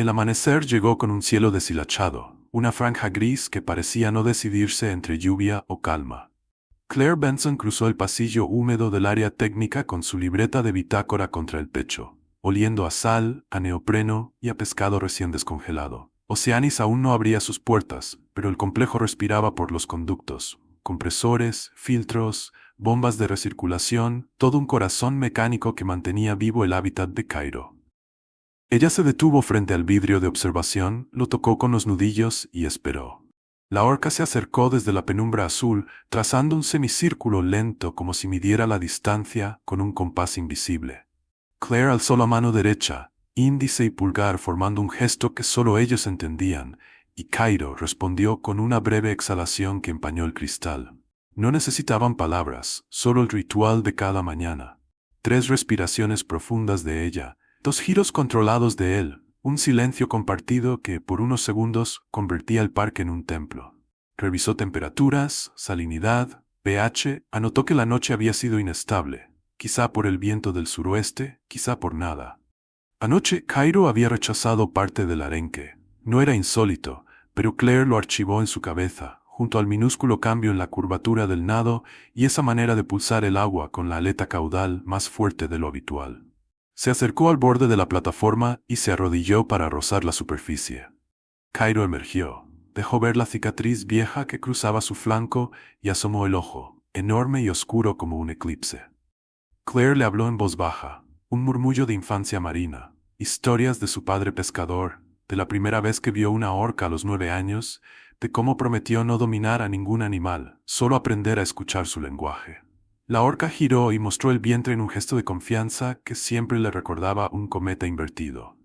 El amanecer llegó con un cielo deshilachado, una franja gris que parecía no decidirse entre lluvia o calma. Claire Benson cruzó el pasillo húmedo del área técnica con su libreta de bitácora contra el pecho, oliendo a sal, a neopreno y a pescado recién descongelado. Oceanis aún no abría sus puertas, pero el complejo respiraba por los conductos, compresores, filtros, bombas de recirculación, todo un corazón mecánico que mantenía vivo el hábitat de Cairo. Ella se detuvo frente al vidrio de observación, lo tocó con los nudillos y esperó. La orca se acercó desde la penumbra azul, trazando un semicírculo lento como si midiera la distancia con un compás invisible. Claire alzó la mano derecha, índice y pulgar formando un gesto que solo ellos entendían, y Cairo respondió con una breve exhalación que empañó el cristal. No necesitaban palabras, solo el ritual de cada mañana. 3 respiraciones profundas de ella, 2 giros controlados de él, un silencio compartido que, por unos segundos, convertía el parque en un templo. Revisó temperaturas, salinidad, pH, anotó que la noche había sido inestable, quizá por el viento del suroeste, quizá por nada. Anoche, Cairo había rechazado parte del arenque. No era insólito, pero Claire lo archivó en su cabeza, junto al minúsculo cambio en la curvatura del nado y esa manera de pulsar el agua con la aleta caudal más fuerte de lo habitual. Se acercó al borde de la plataforma y se arrodilló para rozar la superficie. Cairo emergió, dejó ver la cicatriz vieja que cruzaba su flanco y asomó el ojo, enorme y oscuro como un eclipse. Claire le habló en voz baja, un murmullo de infancia marina, historias de su padre pescador, de la primera vez que vio una orca a los 9 años, de cómo prometió no dominar a ningún animal, solo aprender a escuchar su lenguaje. La orca giró y mostró el vientre en un gesto de confianza que siempre le recordaba un cometa invertido.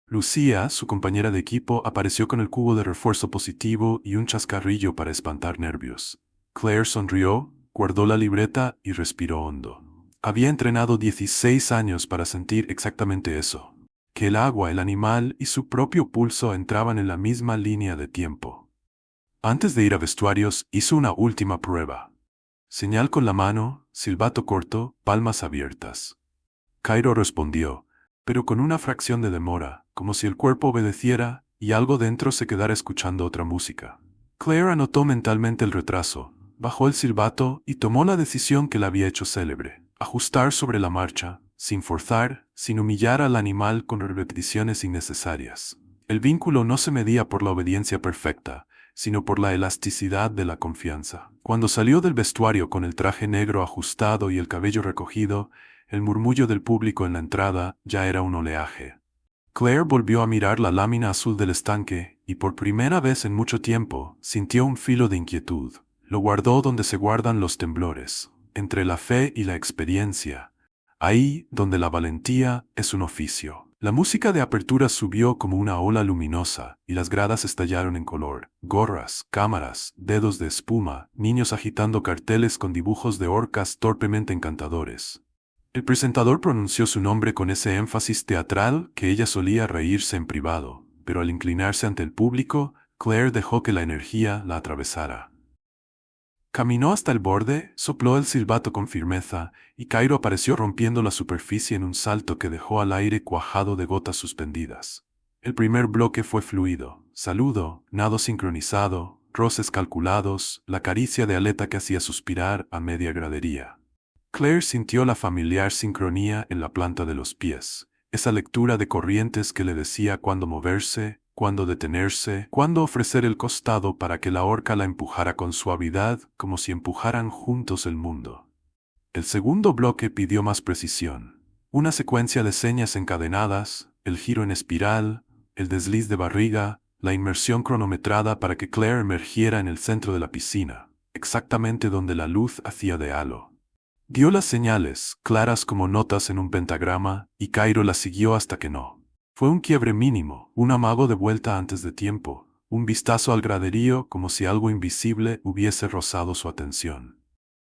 Lucía, su compañera de equipo, apareció con el cubo de refuerzo positivo y un chascarrillo para espantar nervios. Claire sonrió, guardó la libreta y respiró hondo. Había entrenado 16 años para sentir exactamente eso, que el agua, el animal y su propio pulso entraban en la misma línea de tiempo. Antes de ir a vestuarios, hizo una última prueba. Señal con la mano, silbato corto, palmas abiertas. Cairo respondió, pero con una fracción de demora, como si el cuerpo obedeciera y algo dentro se quedara escuchando otra música. Claire anotó mentalmente el retraso, bajó el silbato y tomó la decisión que la había hecho célebre: ajustar sobre la marcha, sin forzar, sin humillar al animal con repeticiones innecesarias. El vínculo no se medía por la obediencia perfecta, sino por la elasticidad de la confianza. Cuando salió del vestuario con el traje negro ajustado y el cabello recogido, el murmullo del público en la entrada ya era un oleaje. Claire volvió a mirar la lámina azul del estanque y por primera vez en mucho tiempo sintió un filo de inquietud. Lo guardó donde se guardan los temblores, entre la fe y la experiencia, ahí donde la valentía es un oficio. La música de apertura subió como una ola luminosa y las gradas estallaron en color. Gorras, cámaras, dedos de espuma, niños agitando carteles con dibujos de orcas torpemente encantadores. El presentador pronunció su nombre con ese énfasis teatral que ella solía reírse en privado, pero al inclinarse ante el público, Claire dejó que la energía la atravesara. Caminó hasta el borde, sopló el silbato con firmeza, y Cairo apareció rompiendo la superficie en un salto que dejó al aire cuajado de gotas suspendidas. El primer bloque fue fluido: saludo, nado sincronizado, roces calculados, la caricia de aleta que hacía suspirar a media gradería. Claire sintió la familiar sincronía en la planta de los pies, esa lectura de corrientes que le decía cuándo moverse, cuándo detenerse, cuándo ofrecer el costado para que la orca la empujara con suavidad, como si empujaran juntos el mundo. El segundo bloque pidió más precisión. Una secuencia de señas encadenadas, el giro en espiral, el desliz de barriga, la inmersión cronometrada para que Claire emergiera en el centro de la piscina, exactamente donde la luz hacía de halo. Dio las señales, claras como notas en un pentagrama, y Cairo las siguió hasta que no. Fue un quiebre mínimo, un amago de vuelta antes de tiempo, un vistazo al graderío como si algo invisible hubiese rozado su atención.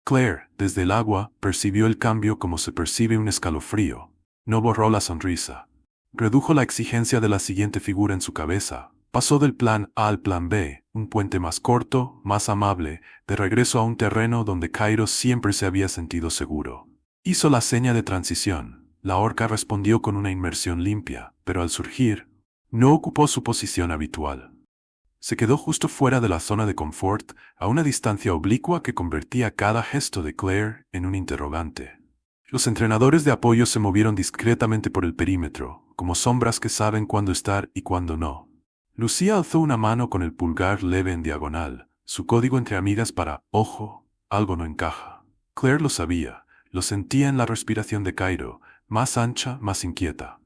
Claire, desde el agua, percibió el cambio como se percibe un escalofrío. No borró la sonrisa. Redujo la exigencia de la siguiente figura en su cabeza. Pasó del plan A al plan B, un puente más corto, más amable, de regreso a un terreno donde Cairo siempre se había sentido seguro. Hizo la seña de transición. La orca respondió con una inmersión limpia, pero al surgir, No ocupó su posición habitual. Se quedó justo fuera de la zona de confort, a una distancia oblicua que convertía cada gesto de Claire en un interrogante. Los entrenadores de apoyo se movieron discretamente por el perímetro, como sombras que saben cuándo estar y cuándo no. Lucía alzó una mano con el pulgar leve en diagonal, su código entre amigas para «ojo, algo no encaja». Claire lo sabía, lo sentía en la respiración de Cairo, más ancha, más inquieta.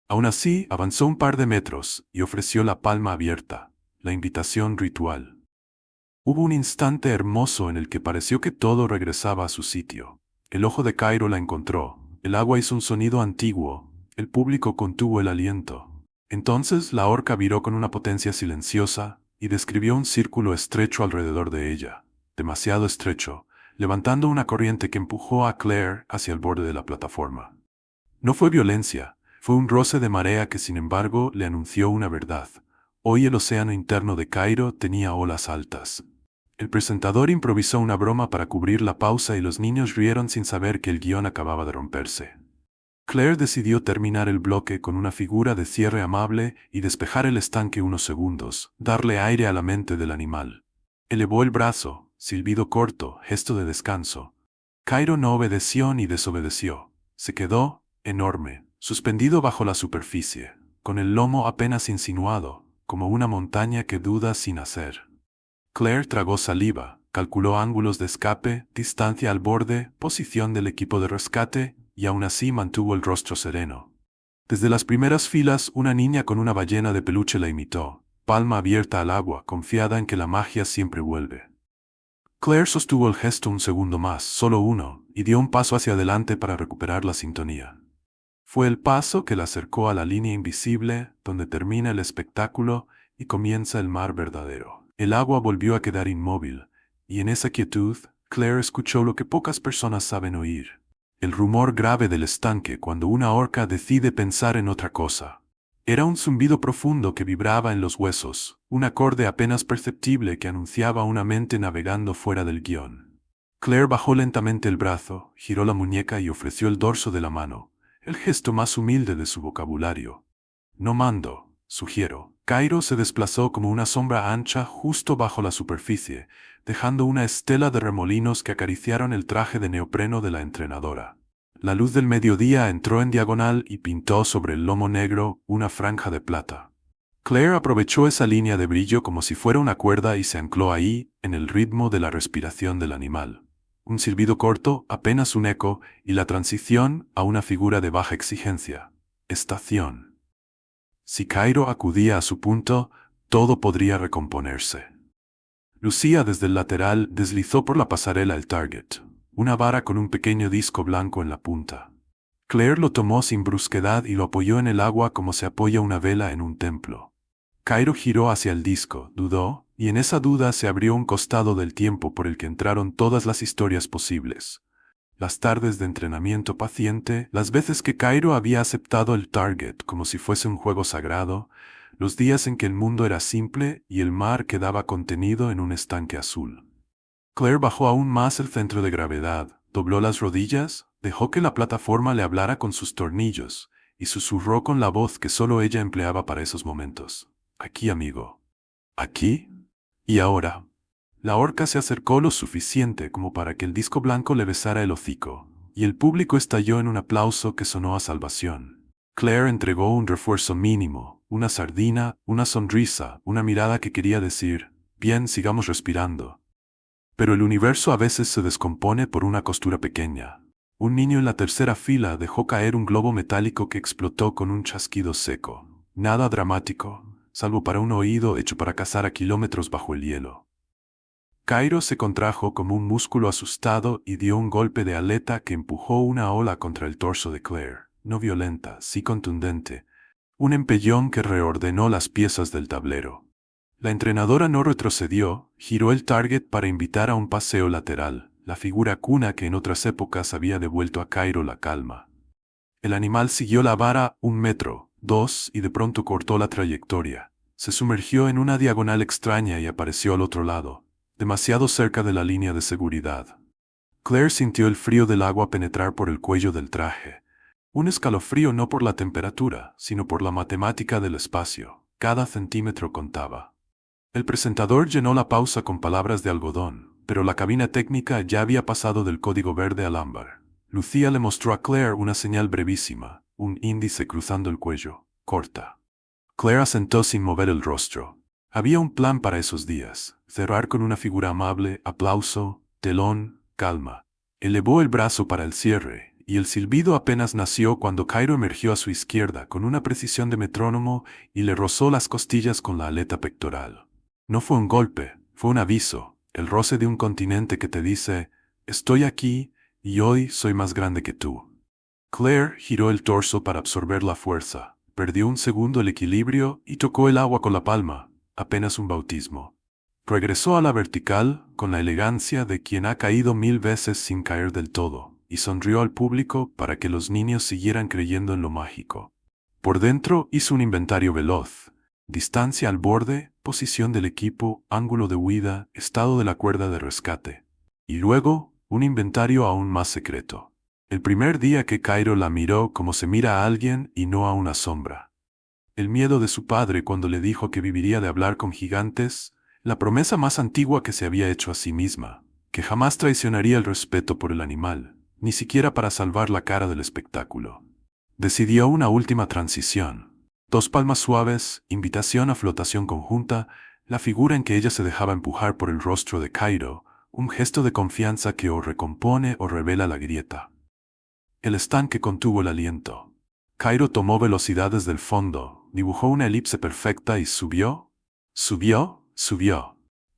Aún así, avanzó un par de metros y ofreció la palma abierta, la invitación ritual. Hubo un instante hermoso en el que pareció que todo regresaba a su sitio. El ojo de Cairo la encontró, el agua hizo un sonido antiguo, el público contuvo el aliento. Entonces la orca viró con una potencia silenciosa y describió un círculo estrecho alrededor de ella, demasiado estrecho, levantando una corriente que empujó a Claire hacia el borde de la plataforma. No fue violencia, fue un roce de marea que sin embargo le anunció una verdad. Hoy el océano interno de Cairo tenía olas altas. El presentador improvisó una broma para cubrir la pausa y los niños rieron sin saber que el guión acababa de romperse. Claire decidió terminar el bloque con una figura de cierre amable y despejar el estanque unos segundos, darle aire a la mente del animal. Elevó el brazo, silbido corto, gesto de descanso. Cairo no obedeció ni desobedeció. Se quedó, enorme, suspendido bajo la superficie, con el lomo apenas insinuado, como una montaña que duda sin hacer. Claire tragó saliva, calculó ángulos de escape, distancia al borde, posición del equipo de rescate, y aún así mantuvo el rostro sereno. Desde las primeras filas, una niña con una ballena de peluche la imitó, palma abierta al agua, confiada en que la magia siempre vuelve. Claire sostuvo el gesto un segundo más, solo uno, y dio un paso hacia adelante para recuperar la sintonía. Fue el paso que la acercó a la línea invisible, donde termina el espectáculo y comienza el mar verdadero. El agua volvió a quedar inmóvil, y en esa quietud, Claire escuchó lo que pocas personas saben oír. El rumor grave del estanque cuando una orca decide pensar en otra cosa. Era un zumbido profundo que vibraba en los huesos, un acorde apenas perceptible que anunciaba una mente navegando fuera del guión. Claire bajó lentamente el brazo, giró la muñeca y ofreció el dorso de la mano, el gesto más humilde de su vocabulario. No mando, sugiero. Cairo se desplazó como una sombra ancha justo bajo la superficie, dejando una estela de remolinos que acariciaron el traje de neopreno de la entrenadora. La luz del mediodía entró en diagonal y pintó sobre el lomo negro una franja de plata. Claire aprovechó esa línea de brillo como si fuera una cuerda y se ancló ahí, en el ritmo de la respiración del animal. Un silbido corto, apenas un eco, y la transición a una figura de baja exigencia. Estación. Si Cairo acudía a su punto, todo podría recomponerse. Lucía desde el lateral deslizó por la pasarela el target, una vara con un pequeño disco blanco en la punta. Claire lo tomó sin brusquedad y lo apoyó en el agua como se apoya una vela en un templo. Cairo giró hacia el disco, dudó, y en esa duda se abrió un costado del tiempo por el que entraron todas las historias posibles. Las tardes de entrenamiento paciente, las veces que Cairo había aceptado el target como si fuese un juego sagrado, los días en que el mundo era simple y el mar quedaba contenido en un estanque azul. Claire bajó aún más el centro de gravedad, dobló las rodillas, dejó que la plataforma le hablara con sus tornillos, y susurró con la voz que solo ella empleaba para esos momentos. Aquí, amigo. ¿Aquí? ¿Y ahora? La orca se acercó lo suficiente como para que el disco blanco le besara el hocico, y el público estalló en un aplauso que sonó a salvación. Claire entregó un refuerzo mínimo, una sardina, una sonrisa, una mirada que quería decir, bien, sigamos respirando. Pero el universo a veces se descompone por una costura pequeña. Un niño en la tercera fila dejó caer un globo metálico que explotó con un chasquido seco. Nada dramático, salvo para un oído hecho para cazar a kilómetros bajo el hielo. Cairo se contrajo como un músculo asustado y dio un golpe de aleta que empujó una ola contra el torso de Claire, no violenta, sí contundente, un empellón que reordenó las piezas del tablero. La entrenadora no retrocedió, giró el target para invitar a un paseo lateral, la figura cuna que en otras épocas había devuelto a Cairo la calma. El animal siguió la vara 1 metro, 2 y de pronto cortó la trayectoria. Se sumergió en una diagonal extraña y apareció al otro lado, demasiado cerca de la línea de seguridad. Claire sintió el frío del agua penetrar por el cuello del traje. Un escalofrío no por la temperatura, sino por la matemática del espacio. Cada centímetro contaba. El presentador llenó la pausa con palabras de algodón, pero la cabina técnica ya había pasado del código verde al ámbar. Lucía le mostró a Claire una señal brevísima, un índice cruzando el cuello. Corta. Claire asentó sin mover el rostro. Había un plan para esos días. Cerrar con una figura amable, aplauso, telón, calma. Elevó el brazo para el cierre, y el silbido apenas nació cuando Cairo emergió a su izquierda con una precisión de metrónomo y le rozó las costillas con la aleta pectoral. No fue un golpe, fue un aviso, el roce de un continente que te dice, estoy aquí, y hoy soy más grande que tú. Claire giró el torso para absorber la fuerza, perdió un segundo el equilibrio y tocó el agua con la palma, apenas un bautismo. Regresó a la vertical con la elegancia de quien ha caído 1000 veces sin caer del todo, y sonrió al público para que los niños siguieran creyendo en lo mágico. Por dentro hizo un inventario veloz. Distancia al borde, posición del equipo, ángulo de huida, estado de la cuerda de rescate. Y luego, un inventario aún más secreto. El primer día que Cairo la miró como se mira a alguien y no a una sombra. El miedo de su padre cuando le dijo que viviría de hablar con gigantes, la promesa más antigua que se había hecho a sí misma, que jamás traicionaría el respeto por el animal, ni siquiera para salvar la cara del espectáculo. Decidió una última transición. 2 palmas suaves, invitación a flotación conjunta, la figura en que ella se dejaba empujar por el rostro de Cairo, un gesto de confianza que o recompone o revela la grieta. El estanque contuvo el aliento. Cairo tomó velocidad desde el fondo, dibujó una elipse perfecta y subió,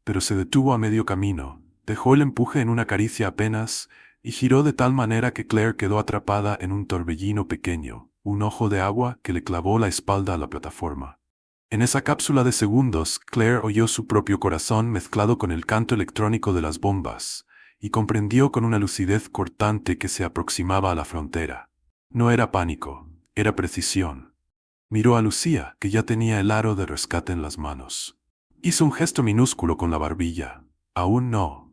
pero se detuvo a medio camino, dejó el empuje en una caricia apenas y giró de tal manera que Claire quedó atrapada en un torbellino pequeño, un ojo de agua que le clavó la espalda a la plataforma. En esa cápsula de segundos, Claire oyó su propio corazón mezclado con el canto electrónico de las bombas, y comprendió con una lucidez cortante que se aproximaba a la frontera. No era pánico, era precisión. Miró a Lucía, que ya tenía el aro de rescate en las manos. Hizo un gesto minúsculo con la barbilla. Aún no.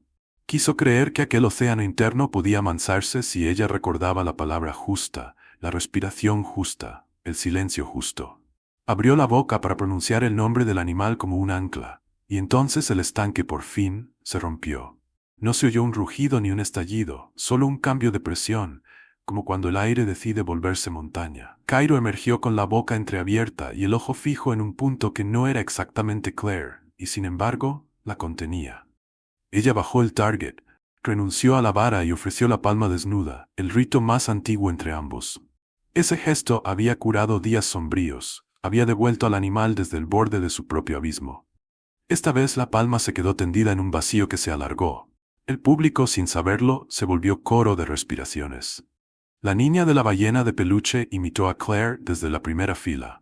Quiso creer que aquel océano interno podía amansarse si ella recordaba la palabra justa, la respiración justa, el silencio justo. Abrió la boca para pronunciar el nombre del animal como un ancla, y entonces el estanque por fin se rompió. No se oyó un rugido ni un estallido, solo un cambio de presión, como cuando el aire decide volverse montaña. Cairo emergió con la boca entreabierta y el ojo fijo en un punto que no era exactamente Claire, y sin embargo, la contenía. Ella bajó el target, renunció a la vara y ofreció la palma desnuda, el rito más antiguo entre ambos. Ese gesto había curado días sombríos, había devuelto al animal desde el borde de su propio abismo. Esta vez la palma se quedó tendida en un vacío que se alargó. El público, sin saberlo, se volvió coro de respiraciones. La niña de la ballena de peluche imitó a Claire desde la primera fila.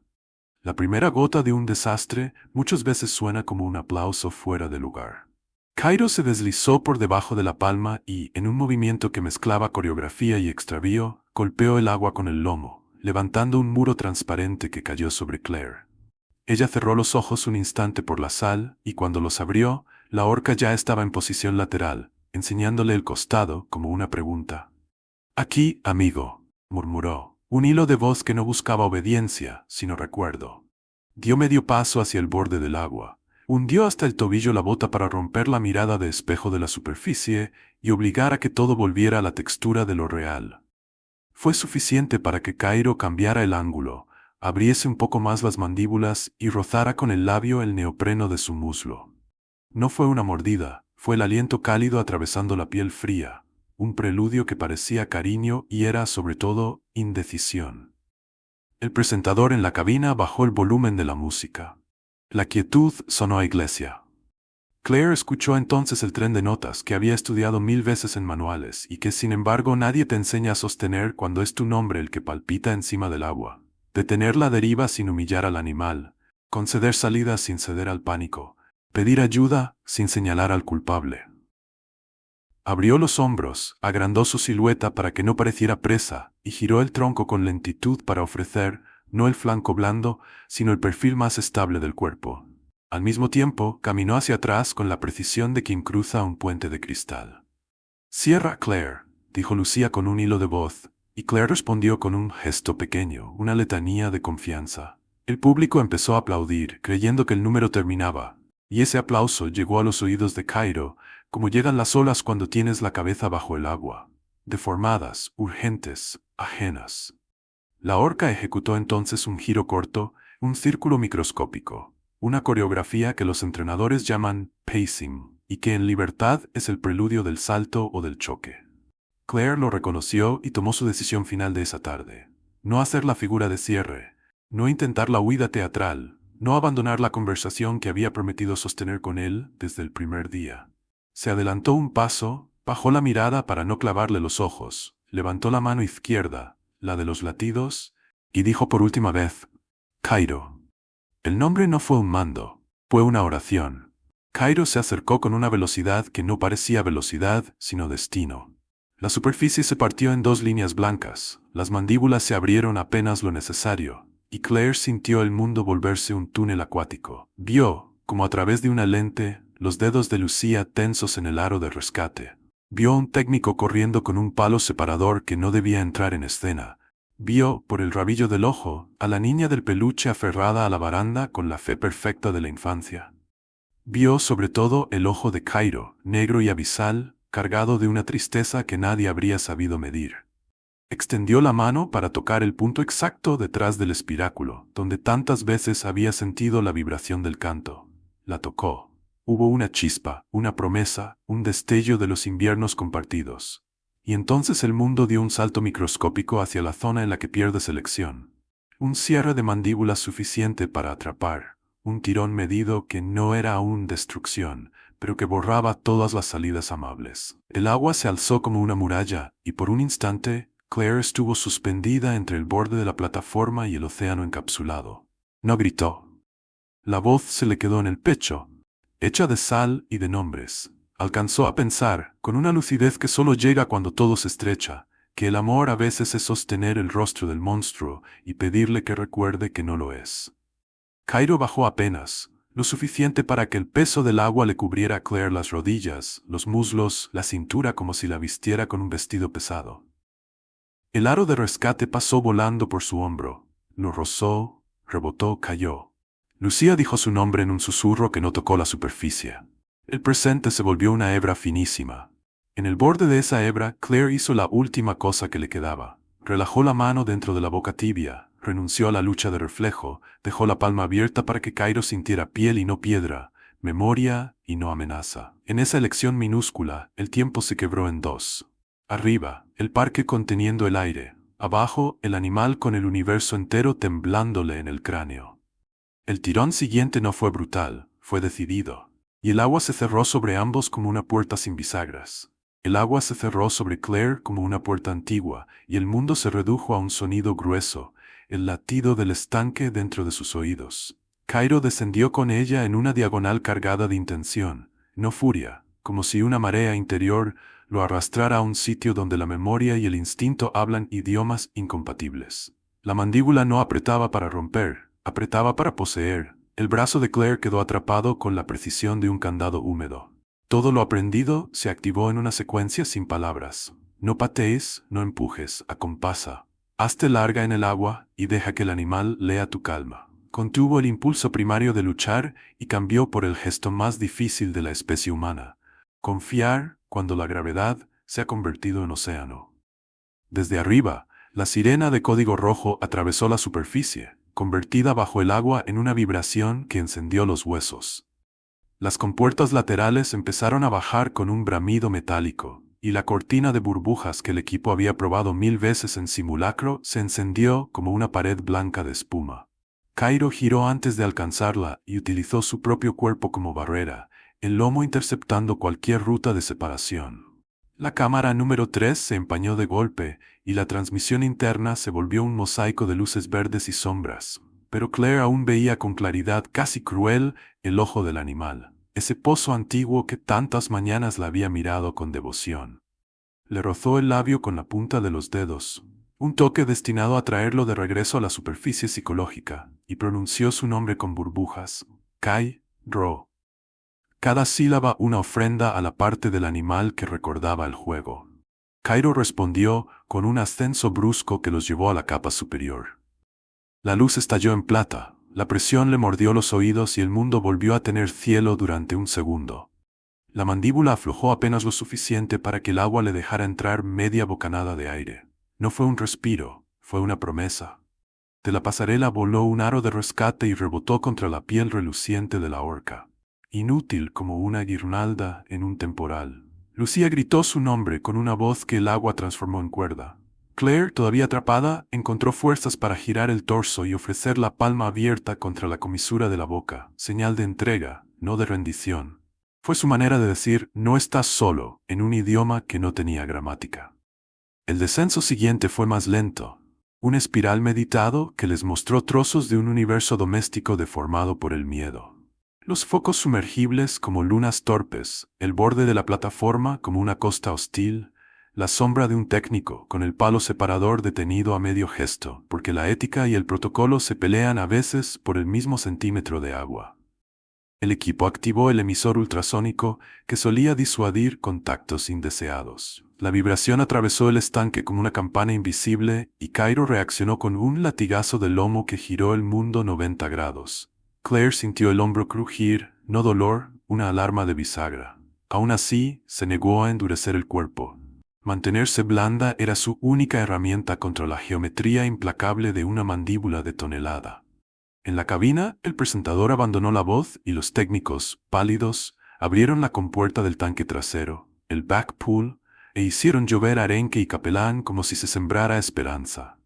La primera gota de un desastre muchas veces suena como un aplauso fuera de lugar. Cairo se deslizó por debajo de la palma y, en un movimiento que mezclaba coreografía y extravío, golpeó el agua con el lomo, levantando un muro transparente que cayó sobre Claire. Ella cerró los ojos un instante por la sal y cuando los abrió, la orca ya estaba en posición lateral, enseñándole el costado como una pregunta. «Aquí, amigo», murmuró, un hilo de voz que no buscaba obediencia, sino recuerdo. Dio medio paso hacia el borde del agua, hundió hasta el tobillo la bota para romper la mirada de espejo de la superficie y obligar a que todo volviera a la textura de lo real. Fue suficiente para que Cairo cambiara el ángulo, abriese un poco más las mandíbulas y rozara con el labio el neopreno de su muslo. No fue una mordida, fue el aliento cálido atravesando la piel fría, un preludio que parecía cariño y era, sobre todo, indecisión. El presentador en la cabina bajó el volumen de la música. La quietud sonó a iglesia. Claire escuchó entonces el tren de notas que había estudiado 1000 veces en manuales y que sin embargo nadie te enseña a sostener cuando es tu nombre el que palpita encima del agua. Detener la deriva sin humillar al animal, conceder salida sin ceder al pánico, pedir ayuda sin señalar al culpable. Abrió los hombros, agrandó su silueta para que no pareciera presa, y giró el tronco con lentitud para ofrecer, no el flanco blando, sino el perfil más estable del cuerpo. Al mismo tiempo, caminó hacia atrás con la precisión de quien cruza un puente de cristal. «Cierra, Claire», dijo Lucía con un hilo de voz, y Claire respondió con un gesto pequeño, una letanía de confianza. El público empezó a aplaudir, creyendo que el número terminaba, y ese aplauso llegó a los oídos de Cairo, como llegan las olas cuando tienes la cabeza bajo el agua, deformadas, urgentes, ajenas. La orca ejecutó entonces un giro corto, un círculo microscópico, una coreografía que los entrenadores llaman pacing, y que en libertad es el preludio del salto o del choque. Claire lo reconoció y tomó su decisión final de esa tarde. No hacer la figura de cierre, no intentar la huida teatral, no abandonar la conversación que había prometido sostener con él desde el primer día. Se adelantó un paso, bajó la mirada para no clavarle los ojos, levantó la mano izquierda, la de los latidos, y dijo por última vez, Cairo. El nombre no fue un mando, fue una oración. Cairo se acercó con una velocidad que no parecía velocidad, sino destino. La superficie se partió en dos líneas blancas, las mandíbulas se abrieron apenas lo necesario, y Claire sintió el mundo volverse un túnel acuático. Vio, como a través de una lente, los dedos de Lucía tensos en el aro de rescate. Vio a un técnico corriendo con un palo separador que no debía entrar en escena. Vio, por el rabillo del ojo, a la niña del peluche aferrada a la baranda con la fe perfecta de la infancia. Vio sobre todo el ojo de Cairo, negro y abisal, cargado de una tristeza que nadie habría sabido medir. Extendió la mano para tocar el punto exacto detrás del espiráculo, donde tantas veces había sentido la vibración del canto. La tocó. Hubo una chispa, una promesa, un destello de los inviernos compartidos. Y entonces el mundo dio un salto microscópico hacia la zona en la que pierde selección. Un cierre de mandíbulas suficiente para atrapar, un tirón medido que no era aún destrucción, pero que borraba todas las salidas amables. El agua se alzó como una muralla, y por un instante, Claire estuvo suspendida entre el borde de la plataforma y el océano encapsulado. No gritó. La voz se le quedó en el pecho, hecha de sal y de nombres. Alcanzó a pensar, con una lucidez que solo llega cuando todo se estrecha, que el amor a veces es sostener el rostro del monstruo y pedirle que recuerde que no lo es. Cairo bajó apenas, lo suficiente para que el peso del agua le cubriera a Claire las rodillas, los muslos, la cintura como si la vistiera con un vestido pesado. El aro de rescate pasó volando por su hombro, lo rozó, rebotó, cayó. Lucía dijo su nombre en un susurro que no tocó la superficie. El presente se volvió una hebra finísima. En el borde de esa hebra, Claire hizo la última cosa que le quedaba. Relajó la mano dentro de la boca tibia, renunció a la lucha de reflejo, dejó la palma abierta para que Cairo sintiera piel y no piedra, memoria y no amenaza. En esa elección minúscula, el tiempo se quebró en dos. Arriba, el parque conteniendo el aire. Abajo, el animal con el universo entero temblándole en el cráneo. El tirón siguiente no fue brutal, fue decidido. Y el agua se cerró sobre ambos como una puerta sin bisagras. El agua se cerró sobre Claire como una puerta antigua, y el mundo se redujo a un sonido grueso, el latido del estanque dentro de sus oídos. Cairo descendió con ella en una diagonal cargada de intención, no furia, como si una marea interior lo arrastrara a un sitio donde la memoria y el instinto hablan idiomas incompatibles. La mandíbula no apretaba para romper, apretaba para poseer. El brazo de Claire quedó atrapado con la precisión de un candado húmedo. Todo lo aprendido se activó en una secuencia sin palabras. No patees, no empujes, acompasa. Hazte larga en el agua y deja que el animal lea tu calma. Contuvo el impulso primario de luchar y cambió por el gesto más difícil de la especie humana: confiar cuando la gravedad se ha convertido en océano. Desde arriba, la sirena de código rojo atravesó la superficie, convertida bajo el agua en una vibración que encendió los huesos. Las compuertas laterales empezaron a bajar con un bramido metálico, y la cortina de burbujas que el equipo había probado 1000 veces en simulacro se encendió como una pared blanca de espuma. Cairo giró antes de alcanzarla y utilizó su propio cuerpo como barrera, el lomo interceptando cualquier ruta de separación. La cámara número 3 se empañó de golpe, y la transmisión interna se volvió un mosaico de luces verdes y sombras. Pero Claire aún veía con claridad casi cruel el ojo del animal, ese pozo antiguo que tantas mañanas la había mirado con devoción. Le rozó el labio con la punta de los dedos, un toque destinado a traerlo de regreso a la superficie psicológica, y pronunció su nombre con burbujas: Kai-Ro. Cada sílaba una ofrenda a la parte del animal que recordaba el juego. Cairo respondió con un ascenso brusco que los llevó a la capa superior. La luz estalló en plata, la presión le mordió los oídos y el mundo volvió a tener cielo durante un segundo. La mandíbula aflojó apenas lo suficiente para que el agua le dejara entrar media bocanada de aire. No fue un respiro, fue una promesa. De la pasarela voló un aro de rescate y rebotó contra la piel reluciente de la orca. Inútil como una guirnalda en un temporal. Lucía gritó su nombre con una voz que el agua transformó en cuerda. Claire, todavía atrapada, encontró fuerzas para girar el torso y ofrecer la palma abierta contra la comisura de la boca, señal de entrega, no de rendición. Fue su manera de decir «no estás solo» en un idioma que no tenía gramática. El descenso siguiente fue más lento, un espiral meditado que les mostró trozos de un universo doméstico deformado por el miedo. Los focos sumergibles como lunas torpes, el borde de la plataforma como una costa hostil, la sombra de un técnico con el palo separador detenido a medio gesto, porque la ética y el protocolo se pelean a veces por el mismo centímetro de agua. El equipo activó el emisor ultrasónico que solía disuadir contactos indeseados. La vibración atravesó el estanque como una campana invisible y Cairo reaccionó con un latigazo de lomo que giró el mundo 90 grados. Claire sintió el hombro crujir, no dolor, una alarma de bisagra. Aún así, se negó a endurecer el cuerpo. Mantenerse blanda era su única herramienta contra la geometría implacable de una mandíbula de tonelada. En la cabina, el presentador abandonó la voz y los técnicos, pálidos, abrieron la compuerta del tanque trasero, el backpool, e hicieron llover arenque y capelán como si se sembrara esperanza.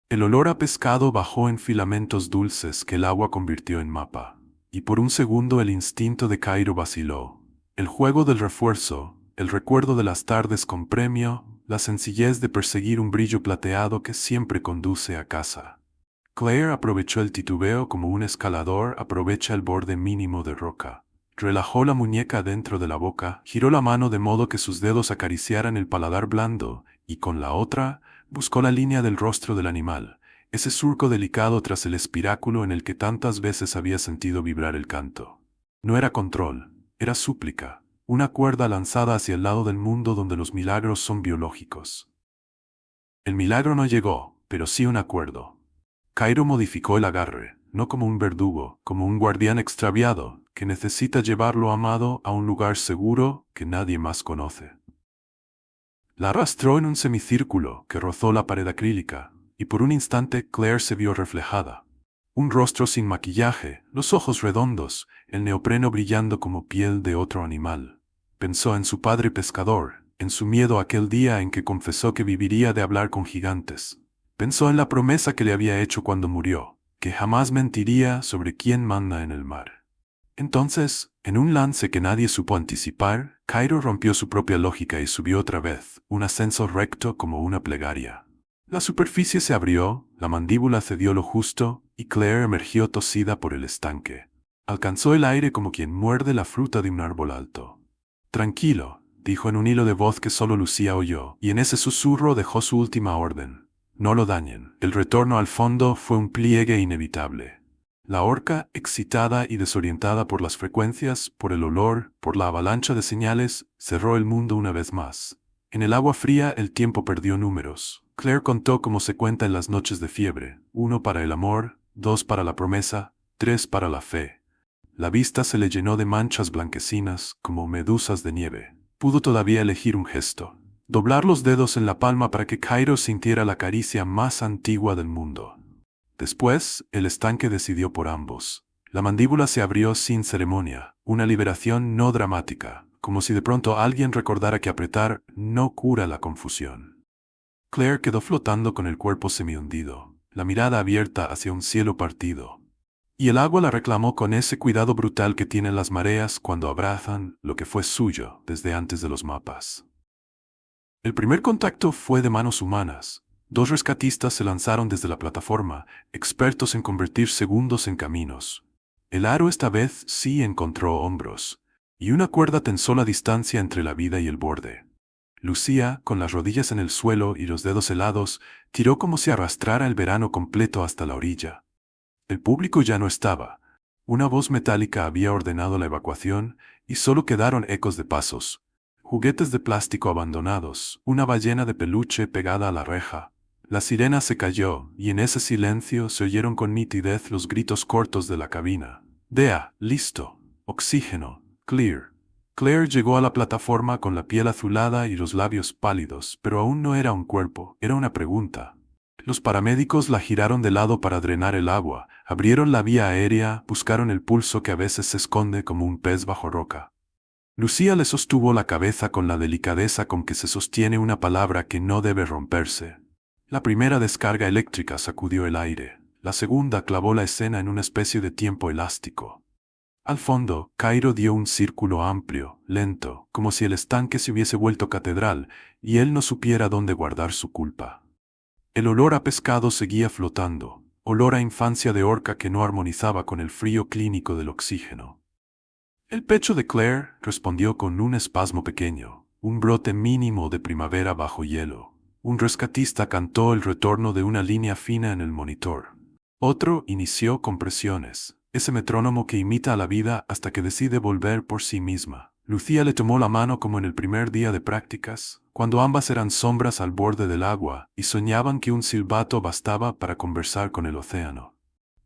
El olor a pescado bajó en filamentos dulces que el agua convirtió en mapa, y por un segundo el instinto de Cairo vaciló. El juego del refuerzo, el recuerdo de las tardes con premio, la sencillez de perseguir un brillo plateado que siempre conduce a casa. Claire aprovechó el titubeo como un escalador aprovecha el borde mínimo de roca. Relajó la muñeca dentro de la boca, giró la mano de modo que sus dedos acariciaran el paladar blando, y con la otra, buscó la línea del rostro del animal, ese surco delicado tras el espiráculo en el que tantas veces había sentido vibrar el canto. No era control, era súplica, una cuerda lanzada hacia el lado del mundo donde los milagros son biológicos. El milagro no llegó, pero sí un acuerdo. Cairo modificó el agarre, no como un verdugo, como un guardián extraviado, que necesita llevar lo amado a un lugar seguro que nadie más conoce. La arrastró en un semicírculo que rozó la pared acrílica, y por un instante Claire se vio reflejada. Un rostro sin maquillaje, los ojos redondos, el neopreno brillando como piel de otro animal. Pensó en su padre pescador, en su miedo aquel día en que confesó que viviría de hablar con gigantes. Pensó en la promesa que le había hecho cuando murió, que jamás mentiría sobre quién manda en el mar. Entonces, en un lance que nadie supo anticipar, Cairo rompió su propia lógica y subió otra vez, un ascenso recto como una plegaria. La superficie se abrió, la mandíbula cedió lo justo, y Claire emergió tosida por el estanque. Alcanzó el aire como quien muerde la fruta de un árbol alto. «Tranquilo», dijo en un hilo de voz que solo Lucía oyó, y en ese susurro dejó su última orden. «No lo dañen». El retorno al fondo fue un pliegue inevitable. La orca, excitada y desorientada por las frecuencias, por el olor, por la avalancha de señales, cerró el mundo una vez más. En el agua fría el tiempo perdió números. Claire contó como se cuenta en las noches de fiebre: 1 para el amor, 2 para la promesa, 3 para la fe. La vista se le llenó de manchas blanquecinas, como medusas de nieve. Pudo todavía elegir un gesto. Doblar los dedos en la palma para que Cairo sintiera la caricia más antigua del mundo. Después, el estanque decidió por ambos. La mandíbula se abrió sin ceremonia, una liberación no dramática, como si de pronto alguien recordara que apretar no cura la confusión. Claire quedó flotando con el cuerpo semihundido, la mirada abierta hacia un cielo partido. Y el agua la reclamó con ese cuidado brutal que tienen las mareas cuando abrazan lo que fue suyo desde antes de los mapas. El primer contacto fue de manos humanas. 2 rescatistas se lanzaron desde la plataforma, expertos en convertir segundos en caminos. El aro esta vez sí encontró hombros, y una cuerda tensó la distancia entre la vida y el borde. Lucía, con las rodillas en el suelo y los dedos helados, tiró como si arrastrara el verano completo hasta la orilla. El público ya no estaba. Una voz metálica había ordenado la evacuación, y solo quedaron ecos de pasos. juguetes de plástico abandonados, una ballena de peluche pegada a la reja. La sirena se cayó, y en ese silencio se oyeron con nitidez los gritos cortos de la cabina. Dea, listo. Oxígeno. Clear. Claire llegó a la plataforma con la piel azulada y los labios pálidos, pero aún no era un cuerpo, era una pregunta. Los paramédicos la giraron de lado para drenar el agua, abrieron la vía aérea, buscaron el pulso que a veces se esconde como un pez bajo roca. Lucía le sostuvo la cabeza con la delicadeza con que se sostiene una palabra que no debe romperse. La primera descarga eléctrica sacudió el aire, la segunda clavó la escena en una especie de tiempo elástico. Al fondo, Cairo dio un círculo amplio, lento, como si el estanque se hubiese vuelto catedral y él no supiera dónde guardar su culpa. El olor a pescado seguía flotando, olor a infancia de orca que no armonizaba con el frío clínico del oxígeno. El pecho de Claire respondió con un espasmo pequeño, un brote mínimo de primavera bajo hielo. Un rescatista cantó el retorno de una línea fina en el monitor. Otro inició compresiones, ese metrónomo que imita a la vida hasta que decide volver por sí misma. Lucía le tomó la mano como en el primer día de prácticas, cuando ambas eran sombras al borde del agua y soñaban que un silbato bastaba para conversar con el océano.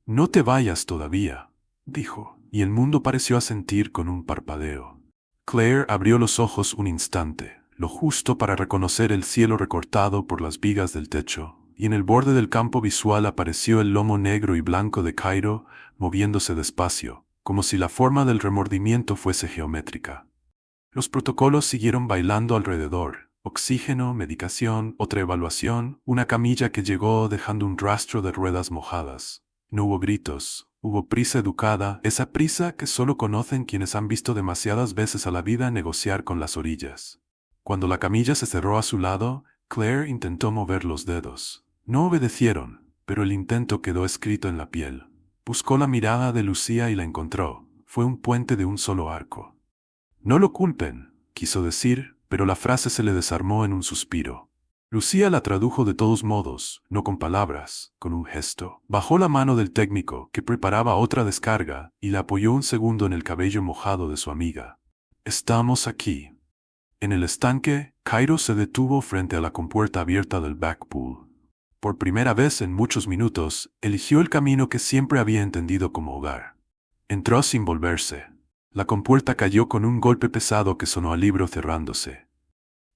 «No te vayas todavía», dijo, y el mundo pareció asentir con un parpadeo. Claire abrió los ojos un instante, lo justo para reconocer el cielo recortado por las vigas del techo, y en el borde del campo visual apareció el lomo negro y blanco de Cairo, moviéndose despacio, como si la forma del remordimiento fuese geométrica. Los protocolos siguieron bailando alrededor: oxígeno, medicación, otra evaluación, una camilla que llegó dejando un rastro de ruedas mojadas. No hubo gritos, hubo prisa educada, esa prisa que solo conocen quienes han visto demasiadas veces a la vida negociar con las orillas. Cuando la camilla se cerró a su lado, Claire intentó mover los dedos. No obedecieron, pero el intento quedó escrito en la piel. Buscó la mirada de Lucía y la encontró. Fue un puente de un solo arco. «No lo culpen», quiso decir, pero la frase se le desarmó en un suspiro. Lucía la tradujo de todos modos, no con palabras, con un gesto. Bajó la mano del técnico, que preparaba otra descarga, y la apoyó un segundo en el cabello mojado de su amiga. «Estamos aquí». En el estanque, Cairo se detuvo frente a la compuerta abierta del backpool. Por primera vez en muchos minutos, eligió el camino que siempre había entendido como hogar. Entró sin volverse. La compuerta cayó con un golpe pesado que sonó al libro cerrándose.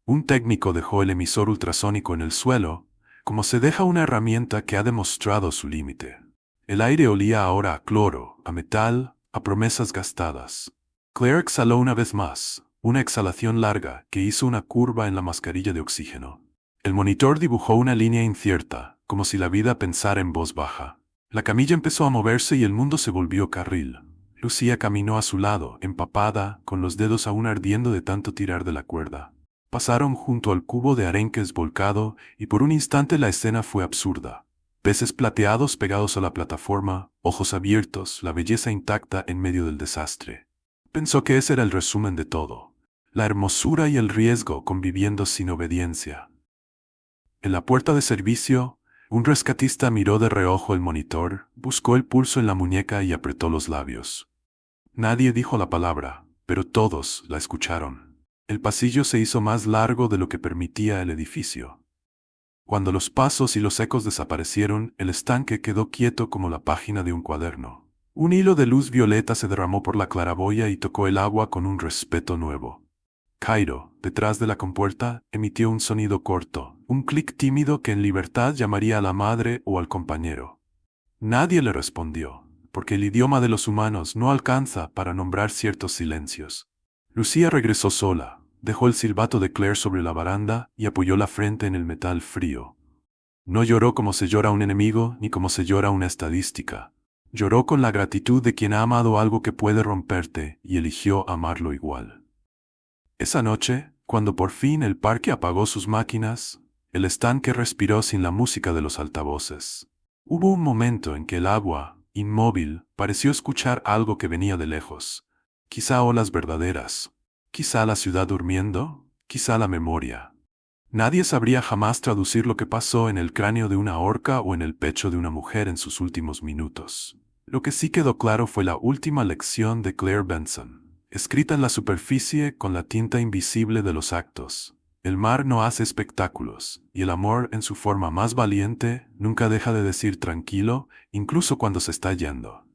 Un técnico dejó el emisor ultrasónico en el suelo, como se deja una herramienta que ha demostrado su límite. El aire olía ahora a cloro, a metal, a promesas gastadas. Claire exhaló una vez más, una exhalación larga que hizo una curva en la mascarilla de oxígeno. El monitor dibujó una línea incierta, como si la vida pensara en voz baja. La camilla empezó a moverse y el mundo se volvió carril. Lucía caminó a su lado, empapada, con los dedos aún ardiendo de tanto tirar de la cuerda. Pasaron junto al cubo de arenques volcado y por un instante la escena fue absurda. Peces plateados pegados a la plataforma, ojos abiertos, la belleza intacta en medio del desastre. Pensó que ese era el resumen de todo. La hermosura y el riesgo conviviendo sin obediencia. En la puerta de servicio, un rescatista miró de reojo el monitor, buscó el pulso en la muñeca y apretó los labios. Nadie dijo la palabra, pero todos la escucharon. El pasillo se hizo más largo de lo que permitía el edificio. Cuando los pasos y los ecos desaparecieron, el estanque quedó quieto como la página de un cuaderno. Un hilo de luz violeta se derramó por la claraboya y tocó el agua con un respeto nuevo. Cairo, detrás de la compuerta, emitió un sonido corto, un clic tímido que en libertad llamaría a la madre o al compañero. Nadie le respondió, porque el idioma de los humanos no alcanza para nombrar ciertos silencios. Lucía regresó sola, dejó el silbato de Claire sobre la baranda y apoyó la frente en el metal frío. No lloró como se llora un enemigo ni como se llora una estadística. Lloró con la gratitud de quien ha amado algo que puede romperte y eligió amarlo igual. Esa noche, cuando por fin el parque apagó sus máquinas, el estanque respiró sin la música de los altavoces. Hubo un momento en que el agua, inmóvil, pareció escuchar algo que venía de lejos. Quizá olas verdaderas, quizá la ciudad durmiendo, quizá la memoria. Nadie sabría jamás traducir lo que pasó en el cráneo de una orca o en el pecho de una mujer en sus últimos minutos. Lo que sí quedó claro fue la última lección de Claire Benson. escrita en la superficie con la tinta invisible de los actos. El mar no hace espectáculos, y el amor, en su forma más valiente, nunca deja de decir tranquilo, incluso cuando se está yendo.